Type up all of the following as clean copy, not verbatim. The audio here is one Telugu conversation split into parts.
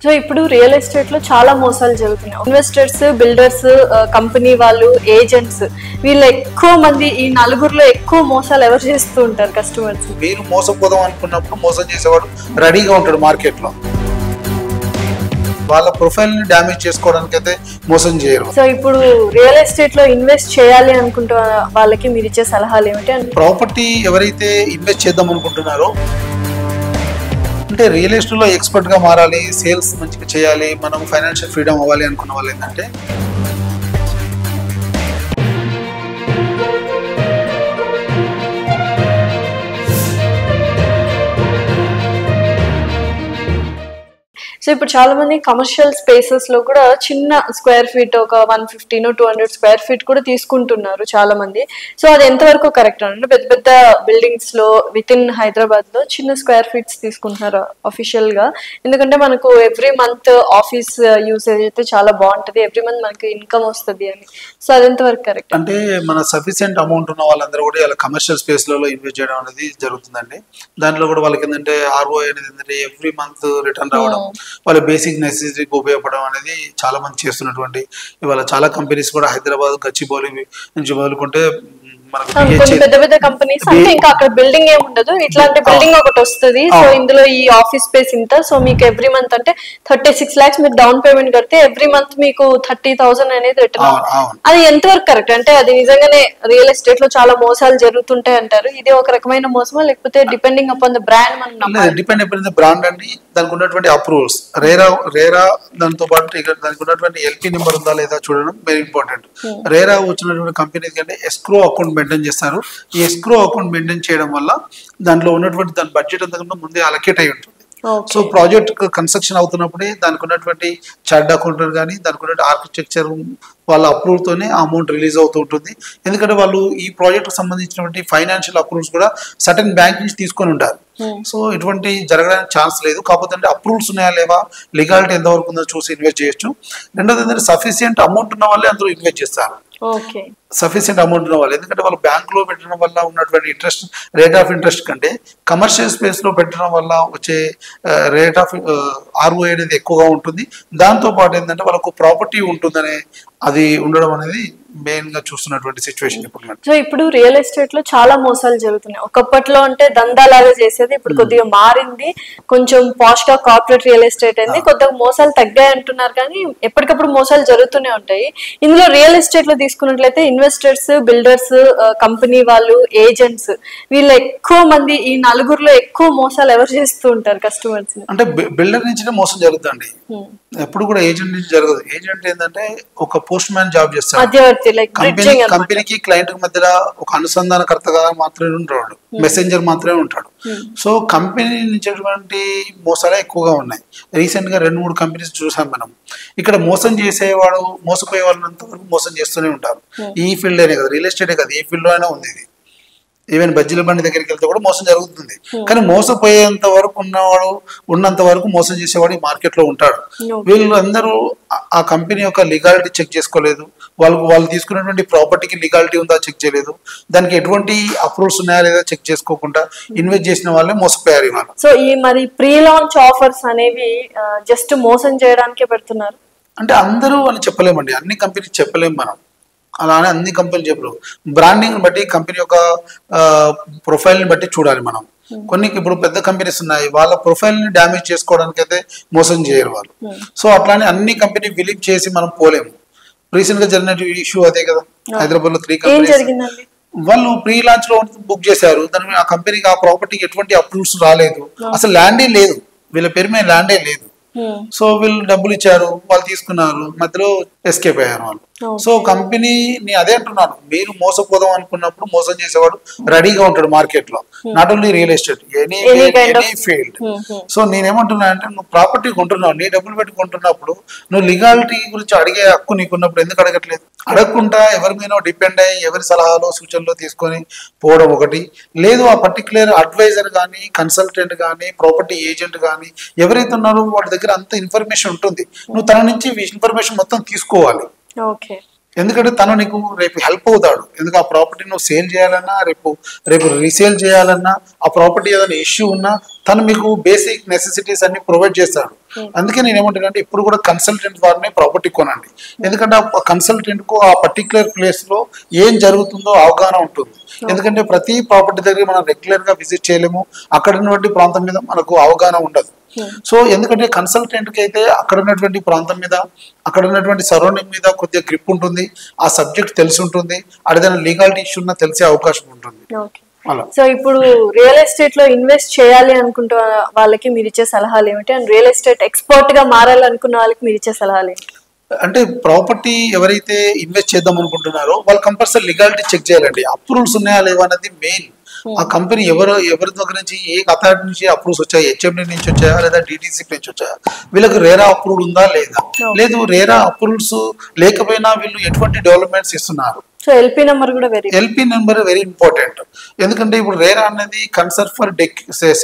సో ఇప్పుడు రియల్ ఎస్టేట్ లో చాలా మోసాలు జరుగుతున్నాయి. ఇన్వెస్టర్స్, బిల్డర్స్, కంపెనీ వాళ్ళు, ఏజెంట్స్, వీళ్ళు ఎక్కువ మంది, ఈ నలుగురిలో ఎక్కువ మోసాలు ఎవరు చేస్తూ ఉంటారు కస్టమర్స్? మీరు మోసపోదాం అనుకున్నప్పుడు మోసం చేసేవాడు రెడీగా ఉంటాడు మార్కెట్ లో. వాళ్ళ ప్రొఫైల్ ని డ్యామేజ్ చేసుకోవడానికి అయితే మోసం చేయరు. సో ఇప్పుడు రియల్ ఎస్టేట్ లో ఇన్వెస్ట్ చేయాలి అనుకుంటున్న వాళ్ళకి మీరు ఇచ్చే సలహాలు ఏమిటి? ప్రాపర్టీ ఎవరైతే ఇన్వెస్ట్ చేద్దాం అనుకుంటున్నారో, అంటే రియల్ ఎస్టేట్ లో ఎక్స్పర్ట్ గా మారాలి, సేల్స్ మంచిగా చేయాలి, మనం ఫైనాన్షియల్ ఫ్రీడమ్ అవ్వాలి అనుకున్న వాళ్ళు ఏంటంటే సో ఇప్పుడు చాలా మంది కమర్షియల్ స్పేసెస్ లో కూడా చిన్న స్క్వేర్ ఫీట్, ఒక 150 200 స్క్వేర్ ఫీట్ కూడా తీసుకుంటున్నారు చాలా మంది. సో అది ఎంతవరకు కరెక్ట్ అంటే పెద్ద పెద్ద బిల్డింగ్స్ లో విత్ ఇన్ హైదరాబాద్ లో చిన్న స్క్వేర్ ఫీట్స్ తీసుకుంటున్నారు అఫీషియల్ గా? ఎందుకంటే మనకు ఎవ్రీ మంత్ ఆఫీస్ యూసేజ్ అయితే చాలా బాగుంటది, ఎవ్రీ మంత్ మనకి ఇన్కమ్ వస్తుంది అని. సో అది ఎంతవరకు కరెక్ట్? అంటే మన సఫిషియెంట్ అమౌంట్ ఉన్న వాళ్ళందరూ కూడా ఇలా కమర్షియల్ స్పేస్ లలో ఇన్వెస్ట్ చేయడం అనేది జరుగుతుందండి. దాంట్లో కూడా వాళ్ళకి ఏంటంటే ROI అనేది ఏంటంటే ఎవ్రీ మంత్ రిటర్న్ రావడం, వాళ్ళ బేసిక్ నెసెసిటీకి ఉపయోగపడడం అనేది చాలా మంది చేస్తున్నటువంటి. ఇవాళ చాలా కంపెనీస్ కూడా హైదరాబాద్, గచ్చిబౌలి నుంచి మొదలుకుంటే పెద్ద పెద్ద కంపెనీస్ అంటే ఇంకా అక్కడ బిల్డింగ్ ఏమి ఉండదు, ఇట్లాంటి బిల్డింగ్ ఒకటి వస్తుంది. సో ఇందులో ఈ ఆఫీస్ స్పేస్ ఇంత, సో మీకు ఎవ్రీ మంత్ అంటే 36 lakhs మీరు డౌన్ పేమెంట్ కడితే ఎవ్రీ మంత్ మీకు 30,000 అనేది రిటర్న్. అది ఎంతవరకు కరెక్ట్? అంటే అది నిజంగానే రియల్ ఎస్టేట్ లో చాలా మోసాలు జరుగుతుంటాయి అంటారు. ఇది ఒక రకమైన మోసమా, లేకపోతే డిపెండింగ్ అపాన్ ద బ్రాండ్? మనం డిపెండ్ అపాన్ ద బ్రాండ్ అండి, దానికి ఉన్నటువంటి అప్రూవల్స్. రేరా దాంతో పాటు దానికి ఉన్నటువంటి LP నెంబర్ ఉందా లేదా చూడడం వెరీ ఇంపార్టెంట్. రేరా వచ్చినటువంటి కంపెనీ కంటే ఎస్క్రో అకౌంట్ మెయింటైన్ చేస్తారు. ఈ ఎస్క్రో అకౌంట్ మెయింటైన్ చేయడం వల్ల దాంట్లో ఉన్నటువంటి దాని బడ్జెట్ అంతకన్నా ముందే అలొకేట్ అయి ఉంటుంది. సో ప్రాజెక్ట్ కన్స్ట్రక్షన్ అవుతున్నప్పుడే దానికి ఉన్నటువంటి చార్ట్ అకౌంటర్ కానీ, దానికి ఉన్నటువంటి ఆర్కిటెక్చర్ వాళ్ళ అప్రూవల్ తోనే ఆ అమౌంట్ రిలీజ్ అవుతూ ఉంటుంది. ఎందుకంటే వాళ్ళు ఈ ప్రాజెక్ట్ కు సంబంధించినటువంటి ఫైనాన్షియల్ అప్రూవల్స్ కూడా సర్టెన్ బ్యాంక్ నుంచి తీసుకొని ఉంటారు. సో ఇటువంటి జరగడానికి ఛాన్స్ లేదు. కాకపోతే అంటే అప్రూవల్స్ ఉన్నాయా లేవా, లీగాలిటీ ఎంతవరకు ఉందో చూసి ఇన్వెస్ట్ చేయొచ్చు. రెండోది ఏంటంటే సఫిషియంట్ అమౌంట్ ఉన్న వాళ్ళే అందులో ఇన్వెస్ట్ చేస్తారు. సఫిషియంట్ అమౌంట్ ఉన్న వాళ్ళు, ఎందుకంటే వాళ్ళు బ్యాంక్ లో పెట్టడం వల్ల ఉన్నటువంటి ఇంట్రెస్ట్, రేట్ ఆఫ్ ఇంట్రెస్ట్ కంటే కమర్షియల్ స్పేస్ లో పెట్టడం వల్ల వచ్చే రేట్ ఆఫ్ ROI అనేది ఎక్కువగా ఉంటుంది. దాంతో పాటు ఏంటంటే వాళ్ళకు ప్రాపర్టీ ఉంటుందనే అది ఉండడం అనేది మెయిన్ గా చూస్తున్నటువంటి సిచ్యువేషన్ ఇప్పుడు. సో ఇప్పుడు రియల్ ఎస్టేట్ లో చాలా మోసాలు జరుగుతున్నాయి. ఒకప్పట్లో అంటే దందాలాగా చేసేది, ఇప్పుడు కొద్దిగా మారింది, కొంచెం పాష్ గా కార్పొరేట్ రియల్ ఎస్టేట్ అయింది. కొద్దిగా మోసాలు తగ్గాయి అంటున్నారు, కానీ ఎప్పటికప్పుడు మోసాలు జరుగుతూనే ఉంటాయి. ఇందులో రియల్ ఎస్టేట్ లో తీసుకున్నట్లయితే ఇన్వెస్టర్స్, బిల్డర్స్, కంపెనీ వాళ్ళు, ఏజెంట్స్, వీళ్ళు ఎక్కువ మంది, ఈ నలుగురిలో ఎక్కువ మోసాలు ఎవరు చేస్తూ ఉంటారు కస్టమర్స్? అంటే బిల్డర్ నుంచి మోసం జరుగుతుంది, ఎప్పుడు కూడా ఏజెంట్ నుంచి జరగదు. ఏజెంట్ ఏంటంటే ఒక పోస్ట్ మ్యాన్ జాబ్ చేస్తాడు, కంపెనీకి క్లయింట్ మధ్యలో ఒక అనుసంధానకర్తగా మాత్రమే ఉంటాడు, మెసెంజర్ మాత్రమే ఉంటాడు. సో కంపెనీ నుంచి మోసాలే ఎక్కువగా ఉన్నాయి. రీసెంట్ గా 2-3 కంపెనీస్ చూసాం మనం. ఇక్కడ మోసం చేసేవాడు, మోసపోయే వాళ్ళంత వరకు మోసం చేస్తూనే ఉంటారు. ఈ ఫీల్డ్ అనే కదా, రియల్ ఎస్టేటే కదా, ఏ ఫీల్డ్ లో అయినా ఉంది ఇది. ఈవెన్ బజ్జీల బండి దగ్గరికి వెళ్తే కూడా మోసం జరుగుతుంది. కానీ మోసపోయేంత వరకు ఉన్నంత వరకు మోసం చేసేవాడు ఈ మార్కెట్ లో ఉంటాడు. వీళ్ళు అందరూ ఆ కంపెనీ యొక్క లీగాలిటీ చెక్ చేసుకోలేదు, వాళ్ళు తీసుకున్నటువంటి ప్రాపర్టీకి లీగాలిటీ ఉందా చెక్ చేయలేదు, దానికి ఎటువంటి అప్రూవల్స్ ఉన్నాయా లేదా చెక్ చేసుకోకుండా ఇన్వెస్ట్ చేసిన వాళ్ళే మోసపోయారు ఇవాళ. సో ఈ మరి ప్రీ లాంచ్ ఆఫర్స్ అనేవి జస్ట్ మోసం చేయడానికే పెడుతున్నారు అంటే అందరూ అని చెప్పలేమండి, అన్ని కంపెనీస్ చెప్పలేము మనం, అలానే అన్ని కంపెనీలు చెప్పలేము. బ్రాండింగ్ బట్టి, కంపెనీ యొక్క ప్రొఫైల్ ని బట్టి చూడాలి మనం. కొన్ని ఇప్పుడు పెద్ద కంపెనీస్ ఉన్నాయి, వాళ్ళ ప్రొఫైల్ ని డ్యామేజ్ చేసుకోవడానికి అయితే మోసం చేయరు వాళ్ళు. సో అట్లానే అన్ని కంపెనీ బిలీవ్ చేసి మనం పోలేము. రీసెంట్ గా జరిగిన ఇష్యూ అదే కదా, హైదరాబాద్ లో 3 కంపెనీస్ వాళ్ళు ప్రీ లాంచ్ లో బుక్ చేశారు. దాని ఆ కంపెనీకి ఆ ప్రాపర్టీకి ఎటువంటి అప్రూవల్స్ రాలేదు, అసలు ల్యాండే లేదు, వీళ్ళ పేరు మీద ల్యాండే లేదు. సో వీళ్ళు డబ్బులు ఇచ్చారు, వాళ్ళు తీసుకున్నారు, మధ్యలో ఎస్కేప్ అయ్యారు వాళ్ళు. సో కంపెనీని అదే అంటున్నాను, మీరు మోసపోదాం అనుకున్నప్పుడు మోసం చేసేవాడు రెడీగా ఉంటాడు మార్కెట్ లో, not only real estate, any field. So నేనేమంటున్నా అంటే, నువ్వు ప్రాపర్టీ కొంటున్నావు, నీ డబ్బులు పెట్టి కొంటున్నప్పుడు నువ్వు లీగాలిటీ గురించి అడిగే హక్కు నీకున్నప్పుడు ఎందుకు అడగట్లేదు? అడగకుండా ఎవరి మీద డిపెండ్ అయ్యి ఎవరి సలహాలు సూచనలు తీసుకొని పోవడం ఒకటి, లేదు ఆ పర్టికులర్ అడ్వైజర్ కానీ, కన్సల్టెంట్ కానీ, ప్రాపర్టీ ఏజెంట్ కానీ ఎవరైతే ఉన్నారో వాళ్ళ దగ్గర అంత ఇన్ఫర్మేషన్ ఉంటుంది, నువ్వు తన నుంచి ఇన్ఫర్మేషన్ మొత్తం తీసుకోవాలి. ఎందుకంటే తను నీకు రేపు హెల్ప్ అవుతాడు. ఎందుకు ఆ ప్రాపర్టీ నువ్వు సేల్ చేయాలన్నా, రేపు రీసేల్ చేయాలన్నా, ఆ ప్రాపర్టీ ఏదైనా ఇష్యూ ఉన్నా తను మీకు బేసిక్ నెసెసిటీస్ అన్ని ప్రొవైడ్ చేస్తాడు. అందుకే నేను ఏమంటానంటే ఇప్పుడు కూడా కన్సల్టెంట్ వారిని ప్రాపర్టీ కొనండి. ఎందుకంటే ఆ కన్సల్టెంట్ కు ఆ పర్టికులర్ ప్లేస్ లో ఏం జరుగుతుందో అవగాహన ఉంటుంది. ఎందుకంటే ప్రతి ప్రాపర్టీ దగ్గర మనం రెగ్యులర్ గా విజిట్ చేయలేము, అక్కడ ఉన్నటువంటి ప్రాంతం మీద మనకు అవగాహన ఉండదు. సో ఎందుకంటే కన్సల్టెంట్ కి అయితే అక్కడ ఉన్నటువంటి ప్రాంతం మీద, అక్కడ ఉన్నటువంటి సరౌండింగ్ మీద కొద్దిగా గ్రిప్ ఉంటుంది, ఆ సబ్జెక్ట్ తెలిసి ఉంటుంది, అదేదైనా లీగాలిటీ ఇష్యూ ఉన్నా తెలిసే అవకాశం ఉంటుంది. అలా సో ఇప్పుడు రియల్ ఎస్టేట్ లో ఇన్వెస్ట్ చేయాలి అనుకుంటున్న వాళ్ళకి మీరు ఇచ్చే సలహాలు ఏమిటి, అండ్ రియల్ ఎస్టేట్ ఎక్స్పర్ట్ గా మారాలనుకున్న వాళ్ళకి మీరు ఇచ్చే సలహాలు ఏంటి? అంటే ప్రాపర్టీ ఎవరైతే ఇన్వెస్ట్ చేద్దాం అనుకుంటున్నారో వాళ్ళు కంపల్సరీ లీగాలిటీ చెక్ చేయాలండి. అప్రూవల్స్ ఉన్నాయా లేవా అనేది మెయిన్. ఆ కంపెనీ ఎవరి దగ్గర నుంచి, ఏ అథారిటీ నుంచి అప్రూవ్స్ వచ్చాయి, హెచ్ఎండి నుంచి వచ్చాయా లేదా డిటిసి నుంచి వచ్చాయా, వీళ్ళకి రేరా అప్రూవ్డ్ ఉందా లేదా, లేదు రేరా అప్రూవల్స్ లేకపోయినా వీళ్ళు ఎటువంటి డెవలప్మెంట్స్ ఇస్తున్నారు. So LP number very important. ఎందుకంటే ఇప్పుడు రేరా అనేది concern for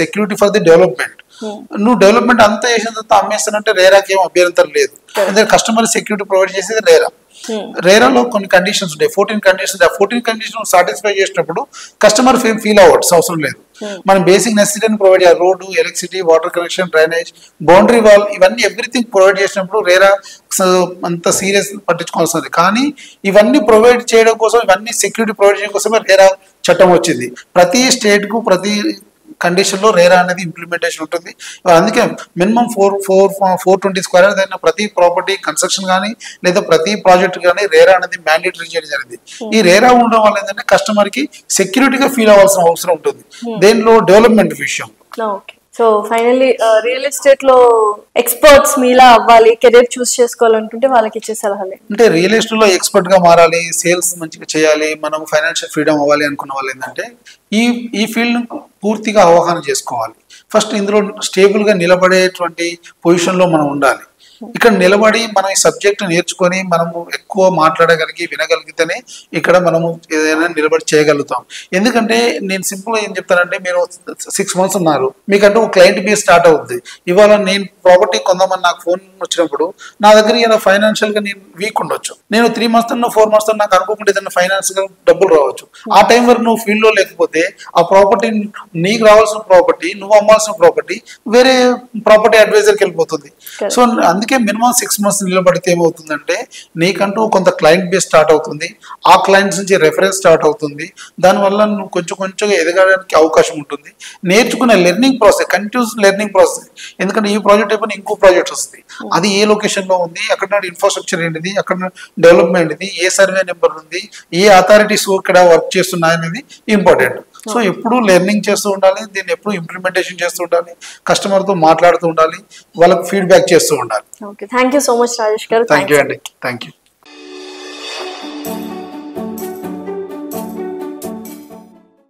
security for the development. నువ్వు డెవలప్మెంట్ అంతా చేసిన తర్వాత అమ్మేస్తానంటే రేరాకి ఏం అభ్యంతరం లేదు. ఎందుకంటే కస్టమర్ సెక్యూరిటీ ప్రొవైడ్ చేసేది రేరా. రేరాలో కొన్ని కండిషన్స్ ఉంటాయి, 14 కండిషన్స్. ఆ 14 కండిషన్ సాటిస్ఫై చేసినప్పుడు కస్టమర్ ఫీల్ అవ్వచ్చు అవసరం లేదు. మనం బేసిక్ నెసెసిటీని ప్రొవైడ్ చేయాలి. Road, electricity, water connection, drainage, boundary wall, ఇవన్నీ ఎవ్రీథింగ్ ప్రొవైడ్ చేసినప్పుడు రేరా అంత సీరియస్ పట్టించుకోవాల్సింది. కానీ ఇవన్నీ ప్రొవైడ్ చేయడం కోసం, ఇవన్నీ సెక్యూరిటీ ప్రొవైడ్ చేయడం కోసమే రేరా చట్టం వచ్చింది. ప్రతి స్టేట్ కు ప్రతి కండిషన్ లో రేరా అనేది ఇంప్లిమెంటేషన్ ఉంటుంది. అందుకే మినిమం 420 స్క్వేర్ అయిన ప్రతి ప్రాపర్టీ కన్స్ట్రక్షన్ కానీ లేదా ప్రతి ప్రాజెక్ట్ కానీ రేరా అనేది మ్యాండేటరీ చేయడం జరిగింది. ఈ రేరా ఉండడం వల్ల ఏంటంటే కస్టమర్ కి సెక్యూరిటీగా ఫీల్ అవ్వాల్సిన అవసరం ఉంటుంది దేనిలో, డెవలప్మెంట్ విషయం. సో ఫైనల్లీ రియల్ ఎస్టేట్ లో ఎక్స్పర్ట్స్ మీలా అవ్వాలి, కెరీర్ చూస్ చేసుకోవాలనుకుంటే వాళ్ళకి ఇచ్చే సలహాలు అంటే రియల్ ఎస్టేట్ లో ఎక్స్పర్ట్ గా మారాలి, సేల్స్ మంచిగా చేయాలి, మనం ఫైనాన్షియల్ ఫ్రీడమ్ అవ్వాలి అనుకున్న వాళ్ళు ఏంటంటే ఈ ఫీల్డ్ పూర్తిగా అవగాహన చేసుకోవాలి. ఫస్ట్ ఇందులో స్టేబుల్ గా నిలబడేటువంటి పొజిషన్ లో మనం ఉండాలి. ఇక్కడ నిలబడి మనం ఈ సబ్జెక్ట్ నేర్చుకొని మనము ఎక్కువ మాట్లాడగలిగి వినగలిగితేనే ఇక్కడ మనము ఏదైనా నిలబడి చేయగలుగుతాం. ఎందుకంటే నేను సింపుల్ గా ఏం చెప్తానంటే, మీరు 6 months ఉన్నారు, మీకంటూ ఒక క్లయింట్ బేస్ స్టార్ట్ అవుతుంది. ఇవాళ నేను ప్రాపర్టీ కొందామని నాకు ఫోన్ వచ్చినప్పుడు నా దగ్గర ఇలా ఫైనాన్షియల్ గా నేను వీక్ ఉండొచ్చు. నేను 3 months 4 months నాకు అనుకోకుండా ఏదైనా ఫైనాన్స్ గా డబ్బులు రావచ్చు. ఆ టైం వరకు నువ్వు ఫీల్డ్ లో లేకపోతే ఆ ప్రాపర్టీ, నీకు రావాల్సిన ప్రాపర్టీ, నువ్వు అమ్మాల్సిన ప్రాపర్టీ వేరే ప్రాపర్టీ అడ్వైజర్కి వెళ్ళిపోతుంది. సో అందుకే మినిమం 6 months నిలబడితే ఏమవుతుందంటే నీకంటూ కొంత క్లయింట్ బేస్ స్టార్ట్ అవుతుంది, ఆ క్లయింట్స్ నుంచి రెఫరెన్స్ స్టార్ట్ అవుతుంది. దానివల్ల నువ్వు కొంచెం ఎదగడానికి అవకాశం ఉంటుంది. నేర్చుకునే learning process, continuous learning process. ఎందుకంటే ఈ ప్రాజెక్ట్ అయిపోయిన ఇంకో ప్రాజెక్ట్ వస్తుంది, అది ఏ లొకేషన్ లో ఉంది, అక్కడ ఇన్ఫ్రాస్ట్రక్చర్ ఏంటిది, అక్కడ డెవలప్మెంట్ ఇది, ఏ సర్వే నెంబర్ ఉంది, ఏ అథారిటీస్ ఇక్కడ వర్క్ చేస్తున్నాయి అనేది ఇంపార్టెంట్. సో ఎప్పుడు లెర్నింగ్ చేస్తూ ఉండాలి, దీన్ని ఎప్పుడు ఇంప్లిమెంటేషన్ చేస్తూ ఉండాలి, కస్టమర్ తో మాట్లాడుతూ ఉండాలి, వాళ్ళకి ఫీడ్బ్యాక్ చేస్తూ ఉండాలి. Okay, thank you so much, Rajesh garu. Thank you, Andy. Thank you.